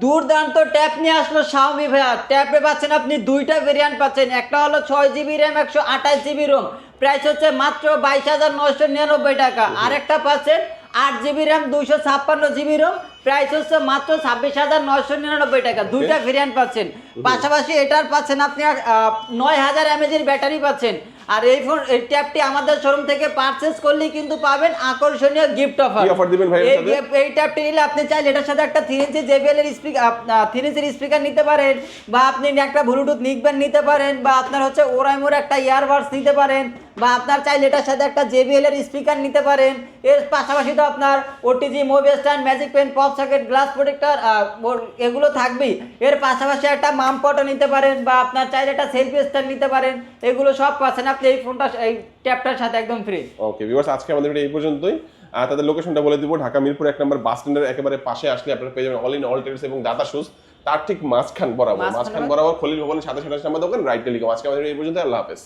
দুর্দান্ত ট্যাব নিয়ে আসলো Xiaomi ভাইয়া। ট্যাবে পাচ্ছেন আপনি দুইটা ভেরিয়েন্ট পাচ্ছেন, একটা হলো 6 GB RAM 128 GB ROM, price হচ্ছে মাত্র 22,999 টাকা। আরেকটা পাচ্ছেন 8 GB RAM 256 GB ROM, price হচ্ছে মাত্র 26,999 টাকা। দুইটা ভেরিয়েন্ট পাচ্ছেন। পাশাপাশি এটার পাচ্ছেন আপনি 9000 এমএএইচ ব্যাটারি পাচ্ছেন। আর এই ট্যাবটি আমাদের শোরুম থেকে পারচেজ করলেই কিন্তু পাবেন আকর্ষণীয় গিফট অফার। কি অফার দিবেন ভাই এর সাথে? এই ট্যাবটি নিলে আপনি চাইলে এটার সাথে একটা 3 ইঞ্চি JBL এর স্পিকার নিতে পারেন, বা আপনি একটা ব্লুটুথ নিকব্যান্ড নিতে পারেন, বা আপনার হচ্ছে ওরাইমোর একটা ইয়ারবাডস নিতে পারেন, বা আপনার চাইলে এটার সাথে একটা JBL এর স্পিকার নিতে পারেন। এর পাশাপাশি তো আপনার OTG, mobile stand, magic pen, pop socket, glass protector এগুলো থাকবেই। এর পাশাপাশি একটা মাম পটও নিতে পারেন, বা আপনার চাইলে একটা সেলফি স্ট্যান্ড নিতে পারেন। এগুলো সব পাচ্ছেন আপনি এই ট্যাবটার সাথে একদম ফ্রি। ওকে ভিউয়ার্স, আজকে আমাদের ভিডিও এই পর্যন্তই। তাদের লোকেশনটা বলে দিব, ঢাকা মিরপুর 1 নম্বর বাস স্ট্যান্ডের একেবারে পাশে আসলে আপনারা পেয়ে যাবেন অল ইন অল ট্রেডস এবং দাতা শুজ। তার ঠিক মাঝখান বরাবর খলিল ভবনের সাথে 27 নম্বর দোকান, রাইট টেলিকম। আজকে আমাদের এই পর্যন্ত, আল্লাহ হাফেজ।